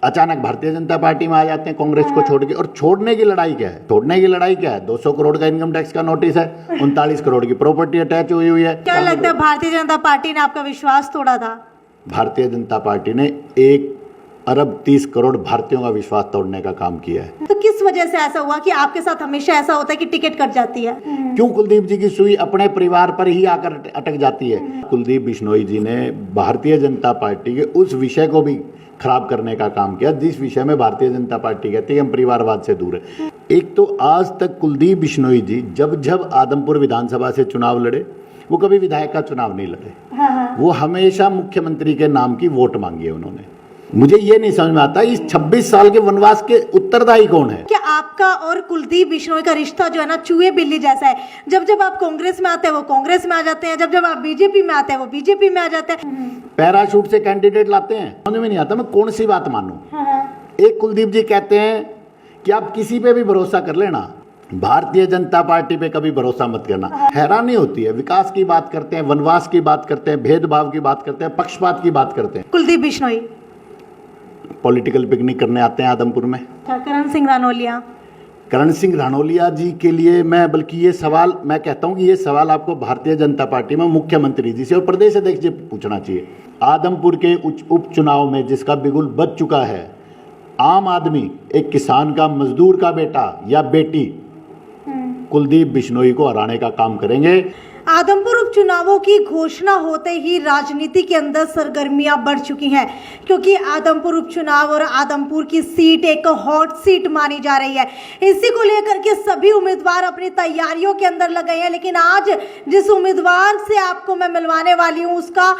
अचानक भारतीय जनता पार्टी में आ जाते हैं कांग्रेस को छोड़ के। और छोड़ने की लड़ाई क्या है? छोड़ने की लड़ाई क्या है? 200 करोड़ का इनकम टैक्स का नोटिस है, 39 करोड़ की प्रॉपर्टी अटैच हुई है। क्या लगता है भारतीय जनता पार्टी ने आपका विश्वास तोड़ा था? भारतीय जनता पार्टी ने 1 अरब 30 करोड़ भारतीयों का विश्वास तोड़ने का काम किया है। तो किस वजह से ऐसा हुआ कि आपके साथ हमेशा ऐसा होता है कि टिकट कट जाती है? क्यों कुलदीप जी की सुई अपने परिवार पर ही आकर अटक जाती है? कुलदीप बिश्नोई जी ने भारतीय जनता पार्टी के उस विषय को भी खराब करने का काम किया जिस विषय में भारतीय जनता पार्टी कहती है कि हम परिवारवाद से दूर है। एक तो आज तक कुलदीप बिश्नोई जी जब आदमपुर विधानसभा से चुनाव लड़े, वो कभी विधायक का चुनाव नहीं लड़े। वो हमेशा मुख्यमंत्री के नाम की वोट मांगी है उन्होंने। मुझे ये नहीं समझ में आता इस 26 साल के वनवास के उत्तरदायी कौन है? क्या आपका और कुलदीप बिश्नोई का रिश्ता जो है ना चूहे बिल्ली जैसा है? जब आप कांग्रेस में आते हैं वो कांग्रेस में आ जाते हैं, जब आप बीजेपी में आते हैं वो बीजेपी में आ जाते हैं। पैराशूट से कैंडिडेट लाते हैं, समझ में नहीं आता मैं कौन सी बात मानूं। एक कुलदीप जी कहते हैं कि आप किसी पे भी भरोसा कर लेना, भारतीय जनता पार्टी पे कभी भरोसा मत करना। हैरानी होती है, विकास की बात करते हैं, वनवास की बात करते हैं, भेदभाव की बात करते हैं, पक्षपात की बात करते हैं। कुलदीप बिश्नोई पॉलिटिकल पिकनिक करने आते हैं आदमपुर में। करण सिंह रानौलिया, करण सिंह रानौलिया जी के लिए मैं बल्कि ये सवाल मैं कहता हूं कि ये सवाल आपको भारतीय जनता पार्टी में मुख्यमंत्री जी से और प्रदेश अध्यक्ष जी पूछना चाहिए। आदमपुर के उपचुनाव में जिसका बिगुल बज चुका है, आम आदमी, एक किसान का, मजदूर का बेटा या बेटी कुलदीप बिश्नोई को हराने का काम करेंगे। आदमपुर उपचुनावों की घोषणा होते ही राजनीति के अंदर सरगर्मियां बढ़ चुकी हैं, क्योंकि आदमपुर उपचुनाव और आदमपुर की सीट एक हॉट सीट मानी जा रही है। इसी को लेकर के सभी उम्मीदवार अपनी तैयारियों के अंदर लगे हैं। लेकिन आज जिस उम्मीदवार से आपको मैं मिलवाने वाली हूं उसका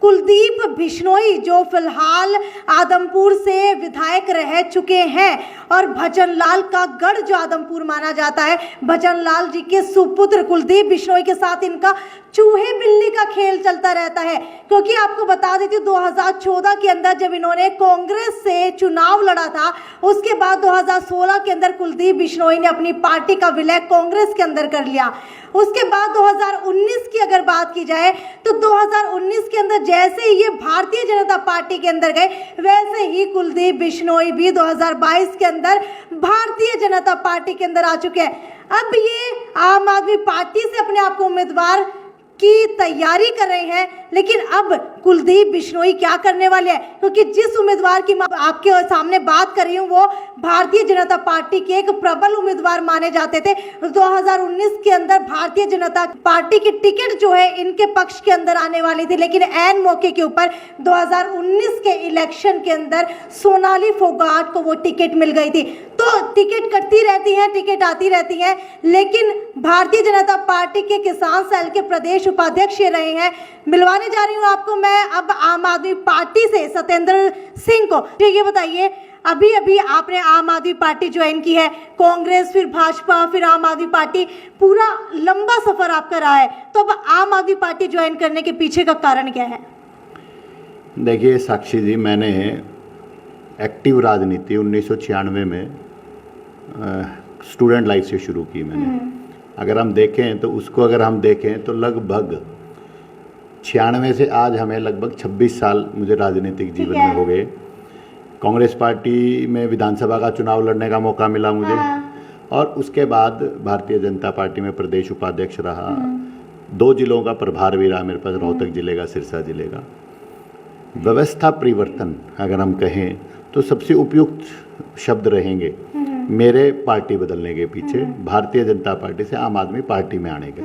कुलदीप बिश्नोई, जो फिलहाल आदमपुर से विधायक रह चुके हैं और भजनलाल का गढ़ जो आदमपुर माना जाता है, भजनलाल जी के सुपुत्र कुलदीप बिश्नोई के साथ इनका चूहे बिल्ली का खेल चलता रहता है। क्योंकि आपको बता देती हूँ 2014 के अंदर जब इन्होंने कांग्रेस से चुनाव लड़ा था, उसके बाद 2016 के अंदर कुलदीप बिश्नोई ने अपनी पार्टी का विलय कांग्रेस के अंदर कर लिया। उसके बाद 2019 की अगर बात की जाए तो 2019 के अंदर जैसे ही ये भारतीय जनता पार्टी के अंदर गए, वैसे ही कुलदीप बिश्नोई भी 2022 के अंदर भारतीय जनता पार्टी के अंदर आ चुके हैं। अब ये आम आदमी पार्टी से अपने आप को उम्मीदवार की तैयारी कर रहे हैं, लेकिन अब कुलदीप बिश्नोई क्या करने वाले हैं? क्योंकि जिस उम्मीदवार की मैं आपके सामने बात कर रही हूँ वो भारतीय जनता पार्टी के एक प्रबल उम्मीदवार माने जाते थे। 2019 के अंदर भारतीय जनता पार्टी की टिकट जो है इनके पक्ष के अंदर आने वाली थी, लेकिन ऐन मौके के ऊपर 2019 के इलेक्शन के अंदर सोनाली फोगाट को वो टिकट मिल गई थी। तो टिकट कटती रहती है, टिकट आती रहती है, लेकिन भारतीय जनता पार्टी के किसान सेल के प्रदेश उपाध्यक्ष रहे हैं। मिलवाने जा रही हूँ आपको मैं अब आम आदमी पार्टी से सत्येंद्र सिंह को। तो ये बताइए, अभी अभी आपने आम आदमी पार्टी ज्वाइन की है, कांग्रेस फिर भाजपा फिर आम आदमी पार्टी, पूरा लंबा सफर आपका रहा है, तो अब आम आदमी पार्टी ज्वाइन करने के पीछे का कारण क्या है? देखिए साक्षी जी, मैंने एक्टिव राजनीति 1996 में स्टूडेंट लाइफ से शुरू की मैंने। अगर हम देखें तो उसको अगर हम देखें तो लगभग 96 से आज हमें लगभग 26 साल मुझे राजनीतिक जीवन में हो गए। कांग्रेस पार्टी में विधानसभा का चुनाव लड़ने का मौका मिला मुझे, और उसके बाद भारतीय जनता पार्टी में प्रदेश उपाध्यक्ष रहा। 2 जिलों का प्रभार भी रहा मेरे पास, रोहतक जिले का, सिरसा जिले का। व्यवस्था परिवर्तन अगर हम कहें तो सबसे उपयुक्त शब्द रहेंगे मेरे पार्टी बदलने के पीछे, भारतीय जनता पार्टी से आम आदमी पार्टी में आने के।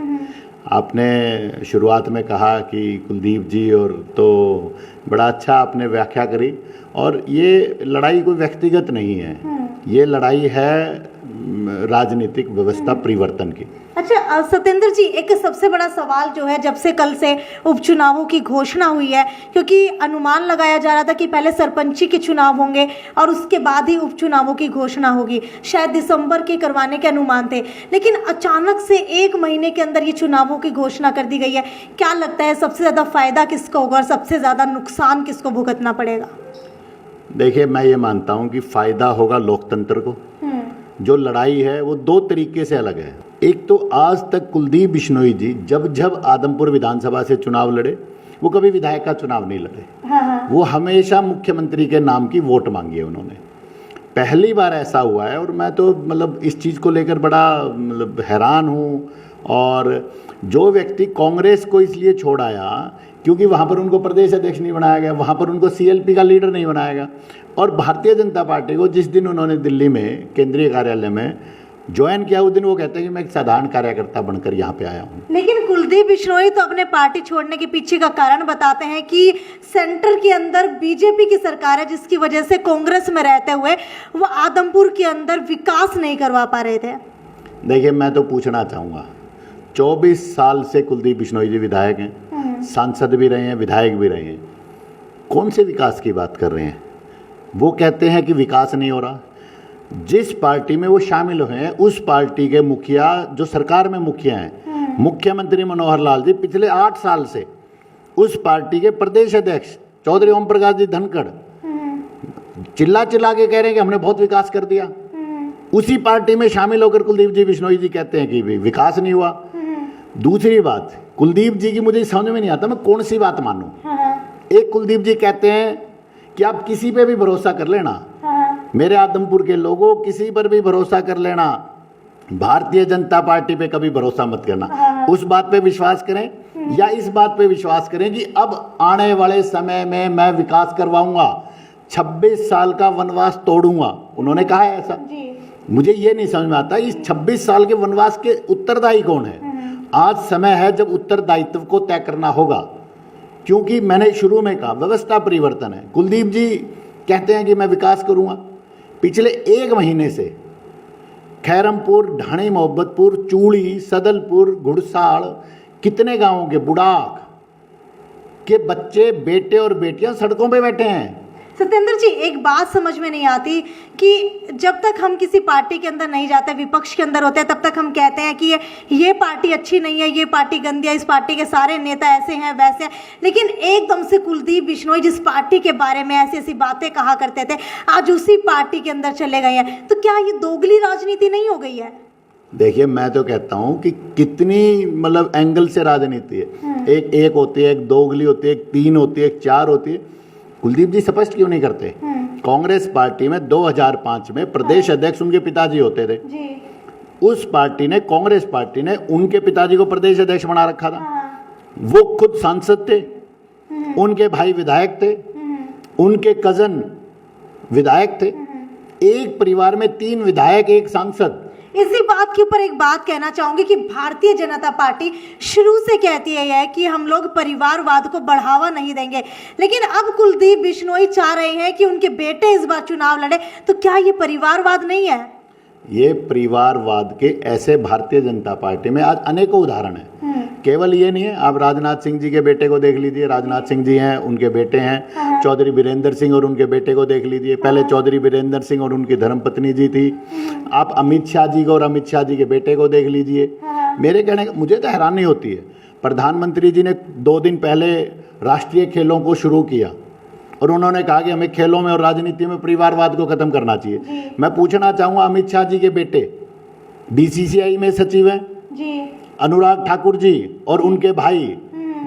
आपने शुरुआत में कहा कि कुलदीप जी, और तो बड़ा अच्छा आपने व्याख्या करी, और ये लड़ाई कोई व्यक्तिगत नहीं है, ये लड़ाई है राजनीतिक व्यवस्था परिवर्तन की। अच्छा सत्येंद्र जी, एक सबसे बड़ा सवाल जो है जब से कल से उपचुनावों की घोषणा हुई है, क्योंकि अनुमान लगाया जा रहा था कि पहले सरपंची के चुनाव होंगे और उसके बाद ही उपचुनावों की घोषणा होगी, शायद दिसंबर के करवाने के अनुमान थे, लेकिन अचानक से 1 महीने के अंदर ये चुनावों की घोषणा कर दी गई है। क्या लगता है सबसे ज़्यादा फायदा किसको होगा और सबसे ज़्यादा नुकसान किसको भुगतना पड़ेगा? देखिए, मैं ये मानता हूँ कि फायदा होगा लोकतंत्र को। जो लड़ाई है वो 2 तरीके से अलग है। एक तो आज तक कुलदीप बिश्नोई जी जब आदमपुर विधानसभा से चुनाव लड़े, वो कभी विधायक का चुनाव नहीं लड़े। वो हमेशा मुख्यमंत्री के नाम की वोट मांगी है उन्होंने। पहली बार ऐसा हुआ है और मैं तो मतलब इस चीज़ को लेकर बड़ा मतलब हैरान हूँ। और जो व्यक्ति कांग्रेस को इसलिए छोड़ आया क्योंकि वहाँ पर उनको प्रदेश अध्यक्ष नहीं बनाया गया, वहाँ पर उनको सीएलपी का लीडर नहीं बनाया गया, और भारतीय जनता पार्टी को जिस दिन उन्होंने दिल्ली में केंद्रीय कार्यालय में ज्वाइन किया उस दिन वो कहते हैं कि मैं एक साधारण कार्यकर्ता बनकर यहाँ पे आया हूँ। लेकिन कुलदीप बिश्नोई तो अपने पार्टी छोड़ने के पीछे का कारण बताते हैं कि सेंटर के अंदर बीजेपी की सरकार है, जिसकी वजह से कांग्रेस में रहते हुए वो आदमपुर के अंदर विकास नहीं करवा पा रहे थे। देखिए, मैं तो पूछना चाहूँगा, 24 साल से कुलदीप बिश्नोई जी विधायक हैं, सांसद भी रहे हैं, विधायक भी रहे हैं, कौन से विकास की बात कर रहे हैं? वो कहते हैं कि विकास नहीं हो रहा। जिस पार्टी में वो शामिल हुए हैं उस पार्टी के मुखिया, जो सरकार में मुखिया हैं, मुख्यमंत्री मनोहर लाल जी पिछले 8 साल से उस पार्टी के प्रदेश अध्यक्ष चौधरी ओम प्रकाश जी धनखड़ चिल्ला चिल्ला के कह रहे हैं कि हमने बहुत विकास कर दिया। उसी पार्टी में शामिल होकर कुलदीप जी बिश्नोई जी कहते हैं कि विकास नहीं हुआ। दूसरी बात, कुलदीप जी की मुझे समझ में नहीं आता मैं कौन सी बात मानूं। एक कुलदीप जी कहते हैं कि आप किसी पे भी भरोसा कर लेना, मेरे आदमपुर के लोगों किसी पर भी भरोसा कर लेना, भारतीय जनता पार्टी पे कभी भरोसा मत करना। उस बात पे विश्वास करें या इस बात पे विश्वास करें कि अब आने वाले समय में मैं विकास करवाऊंगा, 26 साल का वनवास तोड़ूंगा। उन्होंने कहा है ऐसा। मुझे ये नहीं समझ में आता इस 26 साल के वनवास के उत्तरदायी कौन है। आज समय है जब उत्तरदायित्व को तय करना होगा, क्योंकि मैंने शुरू में कहा व्यवस्था परिवर्तन है। कुलदीप जी कहते हैं कि मैं विकास करूंगा। पिछले 1 महीने से खैरमपुर, ढाणी मोहब्बतपुर, चूड़ी, सदलपुर, घुड़साड़, कितने गांवों के बुढ़ाक के बच्चे, बेटे और बेटियां सड़कों पे बैठे हैं। सत्येंद्र जी, एक बात समझ में नहीं आती कि जब तक हम किसी पार्टी के अंदर नहीं जाते, विपक्ष के अंदर होते हैं, तब तक हम कहते हैं कि ये पार्टी अच्छी नहीं है, ये पार्टी गंदी है, इस पार्टी के सारे नेता ऐसे हैं वैसे हैं। लेकिन एकदम से कुलदीप बिश्नोई जिस पार्टी के बारे में ऐसी ऐसी बातें कहा करते थे, आज उसी पार्टी के अंदर चले गए हैं। तो क्या ये दोगली राजनीति नहीं हो गई है? देखिए, मैं तो कहता हूं कि कितनी मतलब एंगल से राजनीति है। एक होती है, एक दोगली होती है, एक 3 होती है, एक 4 होती है। कुलदीप जी स्पष्ट क्यों नहीं करते? कांग्रेस पार्टी में 2005 में प्रदेश अध्यक्ष उनके पिताजी होते थे जी। उस पार्टी ने, कांग्रेस पार्टी ने उनके पिताजी को प्रदेश अध्यक्ष बना रखा था। वो खुद सांसद थे, उनके भाई विधायक थे, उनके कजन विधायक थे। एक परिवार में 3 विधायक, 1 सांसद। इसी बात के ऊपर एक बात कहना चाहूंगी कि भारतीय जनता पार्टी शुरू से कहती है कि हम लोग परिवारवाद को बढ़ावा नहीं देंगे, लेकिन अब कुलदीप बिश्नोई चाह रहे हैं कि उनके बेटे इस बार चुनाव लड़े। तो क्या ये परिवारवाद नहीं है? ये परिवारवाद के ऐसे भारतीय जनता पार्टी में आज अनेकों उदाहरण हैं। केवल ये नहीं है, आप राजनाथ सिंह जी के बेटे को देख लीजिए। राजनाथ सिंह जी हैं, उनके बेटे हैं चौधरी वीरेंद्र सिंह, और उनके बेटे को देख लीजिए। पहले चौधरी वीरेंद्र सिंह और उनकी धर्मपत्नी जी थी। आप अमित शाह जी को और अमित शाह जी के बेटे को देख लीजिए। मेरे कहने का मुझे तो हैरानी होती है, प्रधानमंत्री जी ने 2 दिन पहले राष्ट्रीय खेलों को शुरू किया और उन्होंने कहा कि हमें खेलों में और राजनीति में परिवारवाद को खत्म करना चाहिए। मैं पूछना चाहूँगा, अमित शाह जी के बेटे बीसीसीआई में सचिव हैं जी, अनुराग ठाकुर जी, और उनके भाई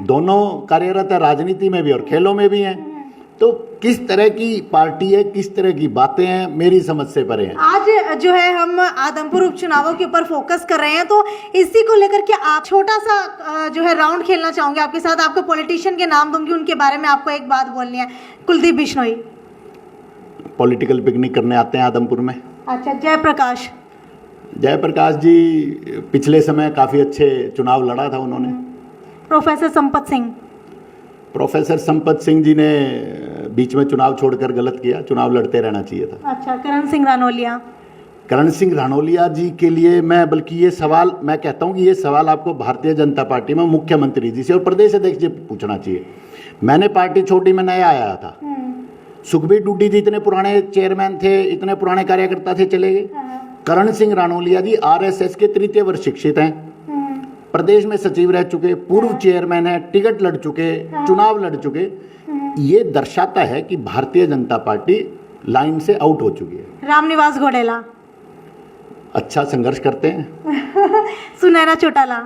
दोनों कार्यरत है राजनीति में भी और खेलों में भी हैं। तो किस तरह की पार्टी है, किस तरह की बातें हैं, मेरी समझ से परे हैं। आज जो है हम आदमपुर उपचुनावों के ऊपर फोकस कर रहे हैं, तो इसी को लेकर के आप छोटा सा जो है राउंड खेलना चाहूंगे आपके साथ। आपको पॉलिटिशियन के नाम दूंगी, उनके बारे में आपको एक बात बोलनी है। कुलदीप बिश्नोई पॉलिटिकल पिकनिक करने आते हैं आदमपुर में। अच्छा, जयप्रकाश जी पिछले समय काफ़ी अच्छे चुनाव लड़ा था उन्होंने। प्रोफेसर संपत सिंह जी ने बीच में चुनाव छोड़कर गलत किया, चुनाव लड़ते रहना चाहिए था। अच्छा, करण सिंह रानौलिया जी के लिए मैं, बल्कि ये सवाल मैं कहता हूँ कि ये सवाल आपको भारतीय जनता पार्टी में मुख्यमंत्री जी से और प्रदेश अध्यक्ष जी पूछना चाहिए। मैंने पार्टी छोटी में नया आया था, सुखबीर डूडी जी इतने पुराने चेयरमैन थे, इतने पुराने कार्यकर्ता थे, चले गए। करण सिंह रानौलिया जी आरएसएस के 3य वर्ष शिक्षित हैं, प्रदेश में सचिव रह चुके, पूर्व चेयरमैन है, टिकट लड़ चुके, चुनाव लड़ चुके। ये दर्शाता है कि भारतीय जनता पार्टी लाइन से आउट हो चुकी है। रामनिवास घोडेला अच्छा संघर्ष करते हैं। सुनैना चौटाला,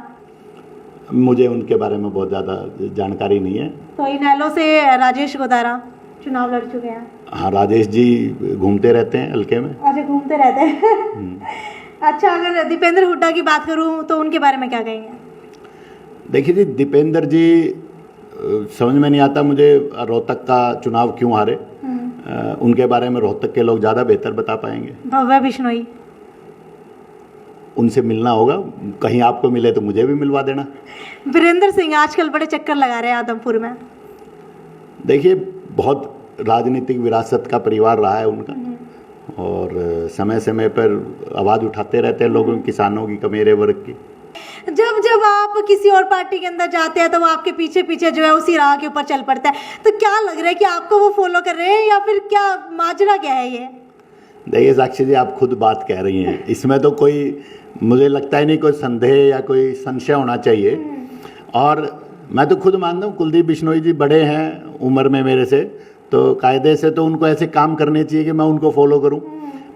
मुझे उनके बारे में बहुत ज़्यादा जानकारी नहीं है। तो इनेलो से राजेश गोदारा, चुनाव लड़ चुके हैं। हाँ, राजेश जी घूमते रहते हैं हल्के में। अच्छा, घूमते रहते हैं। अच्छा, अगर दीपेंद्र हुड्डा की बात करूं तो उनके बारे में क्या कहेंगे? देखिए जी, दीपेंद्र जी समझ में नहीं आता मुझे रोहतक का चुनाव क्यों हारे। उनके बारे में रोहतक के लोग ज़्यादा बेहतर बता पाएंगे। भव्या बिश्नोई, उनसे मिलना होगा, कहीं आपको मिले तो मुझे भी मिलवा देना। वीरेंद्र सिंह आजकल बड़े चक्कर लगा रहे हैं आदमपुर में। देखिए, बहुत राजनीतिक विरासत का परिवार रहा है उनका, और समय समय पर आवाज़ उठाते रहते हैं लोगों, किसानों की, कमेरे वर्ग की। जब जब आप किसी और पार्टी के अंदर जाते हैं तो वो आपके पीछे पीछे जो है उसी राह के ऊपर चल पड़ता है, तो क्या लग रहा है कि आपको वो फॉलो कर रहे हैं या फिर क्या माजरा क्या है ये? देखिए साक्षी जी, आप खुद बात कह रही हैं, इसमें तो कोई, मुझे लगता ही नहीं कोई संदेह या कोई संशय होना चाहिए। और मैं तो खुद मानता हूँ कुलदीप बिश्नोई जी बड़े हैं उम्र में मेरे से, तो कायदे से तो उनको ऐसे काम करने चाहिए कि मैं उनको फॉलो करूँ,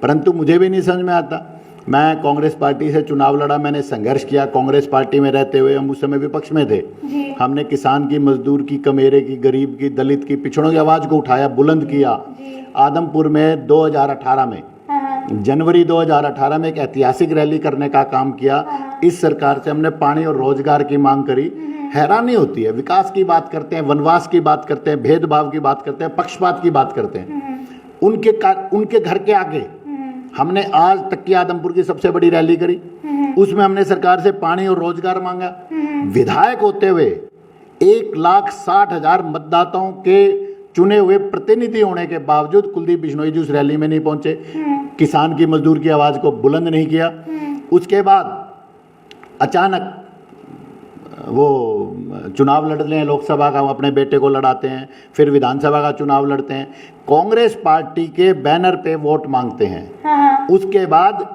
परंतु मुझे भी नहीं समझ में आता। मैं कांग्रेस पार्टी से चुनाव लड़ा, मैंने संघर्ष किया कांग्रेस पार्टी में रहते हुए। हम उस समय विपक्ष में थे। हमने किसान की, मजदूर की, कमेरे की, गरीब की, दलित की, पिछड़ों की आवाज़ को उठाया, बुलंद किया। आदमपुर में 2018 में, जनवरी 2018 में एक ऐतिहासिक रैली करने का काम किया। इस सरकार से हमने पानी और रोजगार की मांग करी। हैरानी होती है, विकास की बात करते हैं, वनवास की बात करते हैं, भेदभाव की बात करते हैं, पक्षपात की बात करते हैं। उनके घर के आगे हमने आज तक की आदमपुर की सबसे बड़ी रैली करी, उसमें हमने सरकार से पानी और रोजगार मांगा। विधायक होते हुए 1,60,000 मतदाताओं के चुने हुए प्रतिनिधि होने के बावजूद कुलदीप बिश्नोई जी उस रैली में नहीं पहुंचे, किसान की, मजदूर की आवाज़ को बुलंद नहीं किया। उसके बाद अचानक वो चुनाव लड़ते हैं लोकसभा का, अपने बेटे को लड़ाते हैं, फिर विधानसभा का चुनाव लड़ते हैं, कांग्रेस पार्टी के बैनर पे वोट मांगते हैं। उसके बाद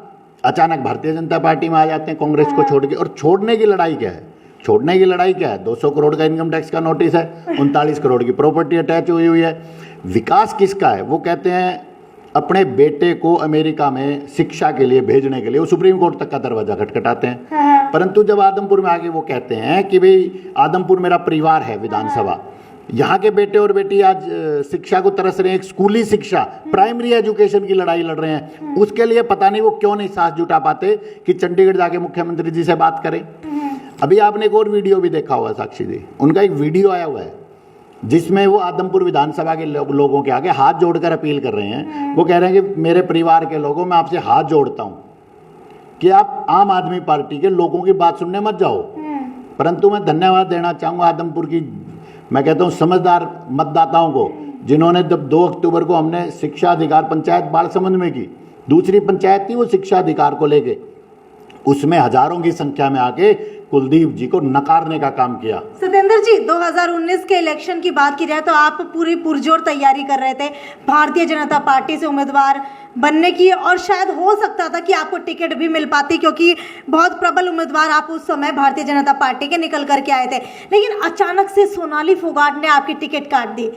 अचानक भारतीय जनता पार्टी में आ जाते हैं कांग्रेस को छोड़ के। और छोड़ने की लड़ाई क्या है? छोड़ने की लड़ाई क्या है? 200 करोड़ का इनकम टैक्स का नोटिस है, 39 करोड़ की प्रॉपर्टी अटैच हुई हुई है। विकास किसका है? वो कहते हैं अपने बेटे को अमेरिका में शिक्षा के लिए भेजने के लिए वो सुप्रीम कोर्ट तक का दरवाजा खटखटाते हैं। परंतु जब आदमपुर में आके वो कहते हैं कि भाई आदमपुर मेरा परिवार है, विधानसभा, यहाँ के बेटे और बेटी आज शिक्षा को तरस रहे हैं, एक स्कूली शिक्षा, प्राइमरी एजुकेशन की लड़ाई लड़ रहे हैं। उसके लिए पता नहीं वो क्यों नहीं साहस जुटा पाते कि चंडीगढ़ जाके मुख्यमंत्री जी से बात करें। अभी आपने एक और वीडियो भी देखा होगा साक्षी जी, उनका एक वीडियो आया हुआ है जिसमें वो आदमपुर विधानसभा के लोगों के आगे हाथ जोड़कर अपील कर रहे हैं। वो कह रहे हैं कि मेरे परिवार के लोगों, मैं आपसे हाथ जोड़ता हूं कि आप आम आदमी पार्टी के लोगों की बात सुनने मत जाओ। परंतु मैं धन्यवाद देना चाहूँगा आदमपुर की, मैं कहता हूँ समझदार मतदाताओं को, जिन्होंने जब 2 अक्टूबर को हमने शिक्षा अधिकार पंचायत बालसमंद में की, दूसरी पंचायत थी वो शिक्षा अधिकार को लेके, उसमें हजारों की संख्या में आके कुलदीप जी को नकारने का काम किया। सत्येंद्र जी, 2019 के इलेक्शन की बात की जाए तो आप पूरी पुरजोर तैयारी कर रहे थे भारतीय जनता पार्टी से उम्मीदवार बनने की, और शायद हो सकता था कि आपको टिकट भी मिल पाती, क्योंकि बहुत प्रबल उम्मीदवार आप उस समय भारतीय जनता पार्टी के निकल करके आए थे। लेकिन अचानक से सोनाली फोगाट ने आपकी टिकट काट दी।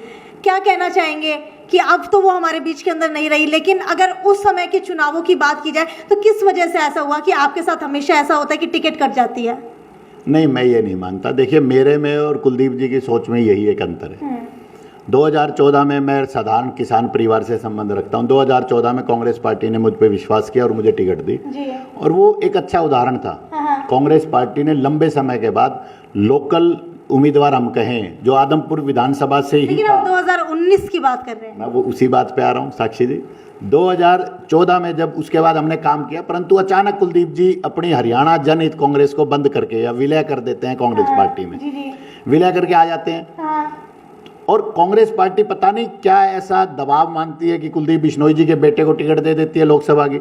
क्या कहना चाहेंगे कि अब तो वो हमारे बीच के अंदर नहीं रही, लेकिन अगर उस समय के चुनावों की बात की जाए तो किस वजह से ऐसा हुआ कि आपके साथ हमेशा ऐसा होता है कि टिकट कट जाती है? नहीं, मैं ये नहीं मानता। देखिए, मेरे में और कुलदीप जी की सोच में यही एक अंतर है। 2014 में मैं साधारण किसान परिवार से संबंध रखता हूँ। 2014 में कांग्रेस पार्टी ने मुझ पर विश्वास किया और मुझे टिकट दी, और वो एक अच्छा उदाहरण था। कांग्रेस पार्टी ने लंबे समय के बाद लोकल उम्मीदवार, हम कहें जो आदमपुर विधानसभा से ही, लेकिन आप 2019 की बात कर रहे हैं। मैं वो उसी बात पे आ रहा हूँ साक्षी जी। 2014 में जब उसके बाद हमने काम किया, परंतु अचानक कुलदीप जी अपनी हरियाणा जनहित कांग्रेस को बंद करके या विलय कर देते हैं कांग्रेस पार्टी में, विलय करके आ जाते हैं। और कांग्रेस पार्टी पता नहीं क्या ऐसा दबाव मानती है कि कुलदीप बिश्नोई जी के बेटे को टिकट दे देती है लोकसभा की।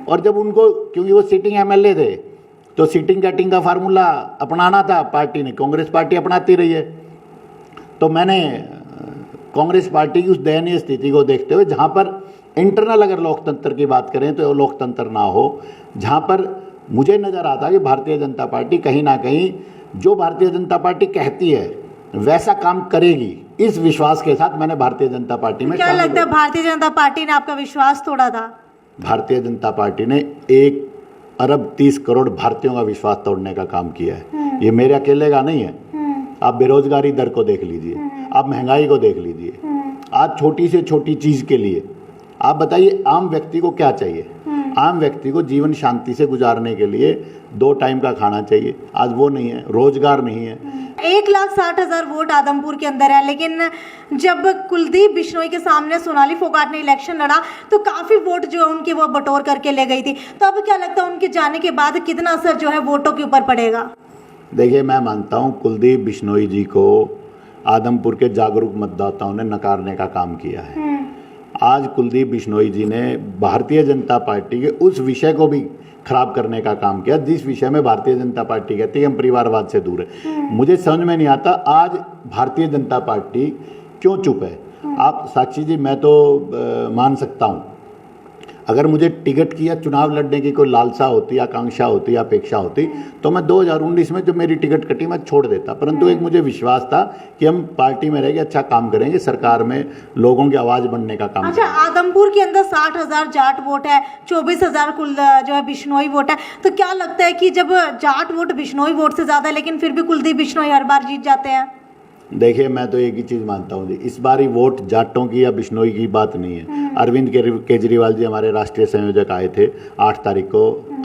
और जब उनको, क्योंकि वो सिटिंग एमएलए थे, तो सीटिंग कैटिंग का फार्मूला अपनाना था पार्टी ने, कांग्रेस पार्टी अपनाती रही है। तो मैंने कांग्रेस पार्टी की उस दयनीय स्थिति को देखते हुए, जहाँ पर इंटरनल अगर लोकतंत्र की बात करें तो लोकतंत्र ना हो, जहाँ पर मुझे नज़र आता कि भारतीय जनता पार्टी कहीं ना कहीं जो भारतीय जनता पार्टी कहती है वैसा काम करेगी, इस विश्वास के साथ मैंने भारतीय जनता पार्टी में। क्या लगता है भारतीय जनता पार्टी ने आपका विश्वास तोड़ा था? भारतीय जनता पार्टी ने 1 अरब 30 करोड़ भारतीयों का विश्वास तोड़ने का काम किया है। ये मेरे अकेले का नहीं है। आप बेरोजगारी दर को देख लीजिए, आप महंगाई को देख लीजिए, आज छोटी से छोटी चीज़ के लिए आप बताइए आम व्यक्ति को क्या चाहिए। आम व्यक्ति को जीवन शांति से गुजारने के लिए 2 टाइम का खाना चाहिए, आज वो नहीं है, रोजगार नहीं है। 1,60,000 वोट आदमपुर के अंदर है, लेकिन जब कुलदीप बिश्नोई के सामने सोनाली फोगाट ने इलेक्शन लड़ा तो काफी वोट जो है उनके वो बटोर करके ले गई थी। तो अब क्या लगता है उनके जाने के बाद कितना असर जो है वोटों के ऊपर पड़ेगा? देखिए, मैं मानता हूँ कुलदीप बिश्नोई जी को आदमपुर के जागरूक मतदाताओं ने नकारने का काम किया है। आज कुलदीप बिश्नोई जी ने भारतीय जनता पार्टी के उस विषय को भी खराब करने का काम किया जिस विषय में भारतीय जनता पार्टी कहती है हम परिवारवाद से दूर है। मुझे समझ में नहीं आता आज भारतीय जनता पार्टी क्यों चुप है। आप साक्षी जी, मैं तो मान सकता हूँ अगर मुझे टिकट की या चुनाव लड़ने की कोई लालसा होती, आकांक्षा होती, अपेक्षा होती तो मैं 2019 में जब मेरी टिकट कटी मैं छोड़ देता। परंतु एक मुझे विश्वास था कि हम पार्टी में रहेंगे, अच्छा काम करेंगे, सरकार में लोगों की आवाज बनने का काम। अच्छा, आदमपुर के अंदर 60,000 जाट वोट है, 24,000 कुल जो है बिश्नोई वोट है। तो क्या लगता है कि जब जाट वोट बिश्नोई वोट से ज्यादा है लेकिन फिर भी कुलदीप बिश्नोई हर बार जीत जाते हैं? देखिए, मैं तो एक ही चीज़ मानता हूँ जी, इस बार ही वोट जाटों की या बिश्नोई की बात नहीं है। अरविंद केजरीवाल जी हमारे राष्ट्रीय संयोजक आए थे 8 तारीख को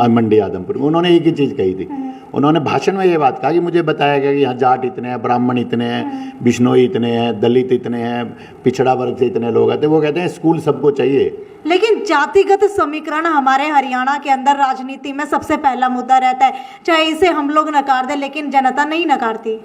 मंडी आदमपुर में, उन्होंने एक ही चीज़ कही थी। उन्होंने भाषण में ये बात कहा कि मुझे बताया गया कि यहाँ जाट इतने हैं, ब्राह्मण इतने हैं, बिश्नोई इतने हैं, दलित इतने हैं, पिछड़ा वर्ग से इतने लोग आते। वो कहते हैं स्कूल सबको चाहिए। लेकिन जातिगत समीकरण हमारे हरियाणा के अंदर राजनीति में सबसे पहला मुद्दा रहता है, चाहे इसे हम लोग नकार दें लेकिन जनता नहीं नकारती।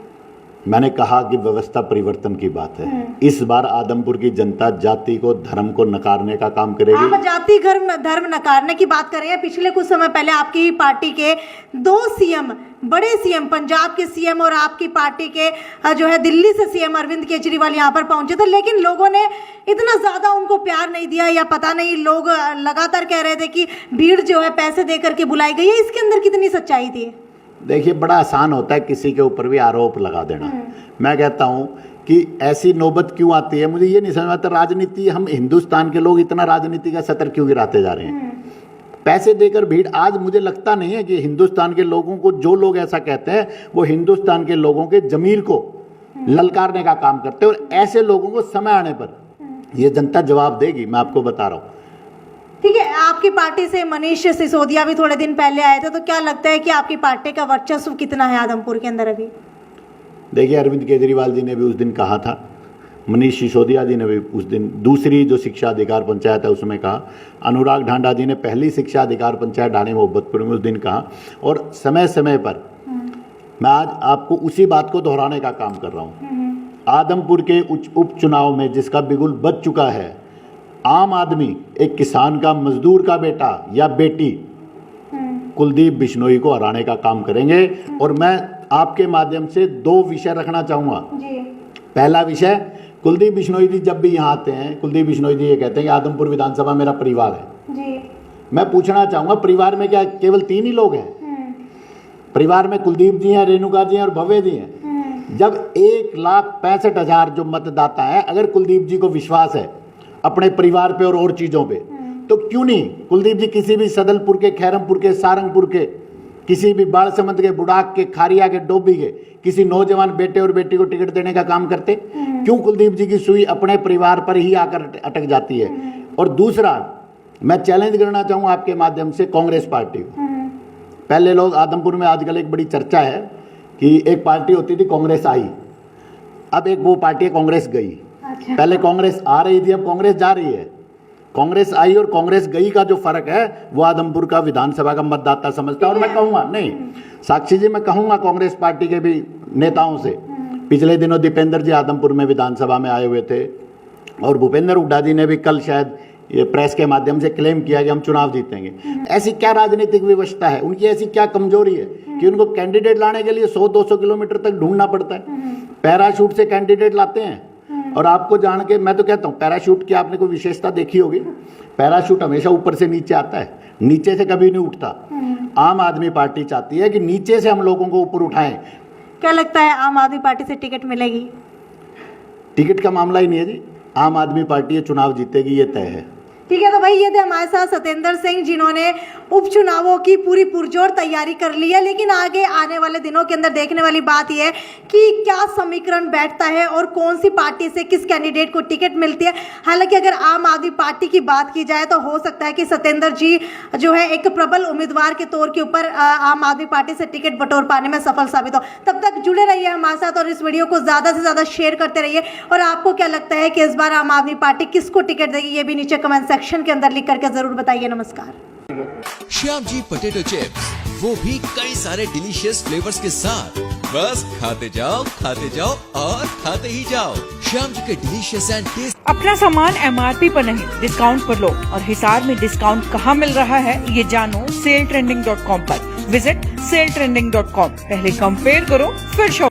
मैंने कहा कि व्यवस्था परिवर्तन की बात है। इस बार आदमपुर की जनता जाति को, धर्म को नकारने का काम करेगी। आप जाति धर्म नकारने की बात कर रहे हैं। पिछले कुछ समय पहले आपकी ही पार्टी के 2 सीएम, बड़े सीएम, पंजाब के सीएम और आपकी पार्टी के जो है दिल्ली से सीएम अरविंद केजरीवाल यहाँ पर पहुंचे थे, लेकिन लोगों ने इतना ज्यादा उनको प्यार नहीं दिया, या पता नहीं, लोग लगातार कह रहे थे कि भीड़ जो है पैसे दे करके बुलाई गई है। इसके अंदर कितनी सच्चाई थी? देखिए, बड़ा आसान होता है किसी के ऊपर भी आरोप लगा देना। मैं कहता हूं कि ऐसी नौबत क्यों आती है, मुझे ये नहीं समझ आता। राजनीति, हम हिंदुस्तान के लोग इतना राजनीति का सतर क्यों गिराते जा रहे हैं? पैसे देकर भीड़, आज मुझे लगता नहीं है कि हिंदुस्तान के लोगों को, जो लोग ऐसा कहते हैं वो हिंदुस्तान के लोगों के जमीर को ललकारने का काम करते हैं। और ऐसे लोगों को समय आने पर ये जनता जवाब देगी, मैं आपको बता रहा हूँ। ठीक है, आपकी पार्टी से मनीष सिसोदिया भी थोड़े दिन पहले आए थे, तो क्या लगता है कि आपकी पार्टी का वर्चस्व कितना है आदमपुर के अंदर अभी? देखिए, अरविंद केजरीवाल जी ने भी उस दिन कहा था, मनीष सिसोदिया जी ने भी उस दिन दूसरी जो शिक्षा अधिकार पंचायत है उसमें कहा, अनुराग ढांडा जी ने पहली शिक्षा अधिकार पंचायत ढाणी मोहब्बतपुर में उस दिन कहा। और समय समय पर मैं आज आपको उसी बात को दोहराने का काम कर रहा हूँ। आदमपुर के उपचुनाव में जिसका बिगुल बज चुका है, आम आदमी, एक किसान का, मजदूर का बेटा या बेटी कुलदीप बिश्नोई को हराने का काम करेंगे। और मैं आपके माध्यम से 2 विषय रखना चाहूँगा। पहला विषय, कुलदीप बिश्नोई जी जब भी यहाँ आते हैं, कुलदीप बिश्नोई जी ये कहते हैं कि आदमपुर विधानसभा मेरा परिवार है। मैं पूछना चाहूँगा, परिवार में क्या केवल 3 ही लोग हैं? परिवार में कुलदीप जी हैं, रेणुका जी हैं और भव्य जी हैं। जब 1,65,000 जो मतदाता हैं, अगर कुलदीप जी को विश्वास है अपने परिवार पे और चीज़ों पे, तो क्यों नहीं कुलदीप जी किसी भी सदलपुर के, खैरमपुर के, सारंगपुर के, किसी भी बाड़समंद के, बुढ़ाक के, खारिया के, डोबी के किसी नौजवान बेटे और बेटी को टिकट देने का काम करते? क्यों कुलदीप जी की सुई अपने परिवार पर ही आकर अटक जाती है? और दूसरा, मैं चैलेंज करना चाहूँगा आपके माध्यम से कांग्रेस पार्टी को। पहले लोग आदमपुर में, आजकल एक बड़ी चर्चा है कि एक पार्टी होती थी कांग्रेस आई, अब एक वो पार्टी कांग्रेस गई। पहले कांग्रेस आ रही थी, अब कांग्रेस जा रही है। कांग्रेस आई और कांग्रेस गई का जो फर्क है वो आदमपुर का विधानसभा का मतदाता समझता है। और मैं कहूँगा, नहीं साक्षी जी, मैं कहूँगा कांग्रेस पार्टी के भी नेताओं से, पिछले दिनों दीपेंद्र जी आदमपुर में विधानसभा में आए हुए थे और भूपेंद्र हुड्डा जी ने भी कल शायद ये प्रेस के माध्यम से क्लेम किया कि हम चुनाव जीतेंगे। ऐसी क्या राजनीतिक विवशता है, उनकी ऐसी क्या कमजोरी है कि उनको कैंडिडेट लाने के लिए 100-200 किलोमीटर तक ढूंढना पड़ता है? पैराशूट से कैंडिडेट लाते हैं। और आपको जान के मैं तो कहता हूँ, पैराशूट की आपने कोई विशेषता देखी होगी? पैराशूट हमेशा ऊपर से नीचे आता है, नीचे से कभी नहीं उठता। आम आदमी पार्टी चाहती है कि नीचे से हम लोगों को ऊपर उठाएं। क्या लगता है आम आदमी पार्टी से टिकट मिलेगी? टिकट का मामला ही नहीं है जी, आम आदमी पार्टी ये चुनाव जीतेगी, ये तय है। ठीक है, तो भाई ये थे हमारे साथ सत्येंद्र सिंह, जिन्होंने उपचुनावों की पूरी पुरजोर तैयारी कर ली है। लेकिन आगे आने वाले दिनों के अंदर देखने वाली बात यह है कि क्या समीकरण बैठता है और कौन सी पार्टी से किस कैंडिडेट को टिकट मिलती है। हालांकि अगर आम आदमी पार्टी की बात की जाए तो हो सकता है कि सत्येंद्र जी जो है एक प्रबल उम्मीदवार के तौर के ऊपर आम आदमी पार्टी से टिकट बटोर पाने में सफल साबित हो। तब तक जुड़े रहिए हमारे साथ और इस वीडियो को ज़्यादा से ज़्यादा शेयर करते रहिए। और आपको क्या लगता है कि इस बार आम आदमी पार्टी किसको टिकट देगी, ये भी नीचे कमेंट सेक्शन के अंदर लिख करके जरूर बताइए। नमस्कार। श्याम जी पोटैटो चिप्स, वो भी कई सारे डिलीशियस फ्लेवर्स के साथ। बस खाते जाओ और खाते ही जाओ। श्याम जी के डिलीशियस एंड टेस्ट। अपना सामान MRP पर नहीं, डिस्काउंट पर लो। और हिसार में डिस्काउंट कहाँ मिल रहा है ये जानो सेलट्रेंडिंग.com पर। विजिट सेलट्रेंडिंग.com। पहले कंपेयर करो फिर शॉप।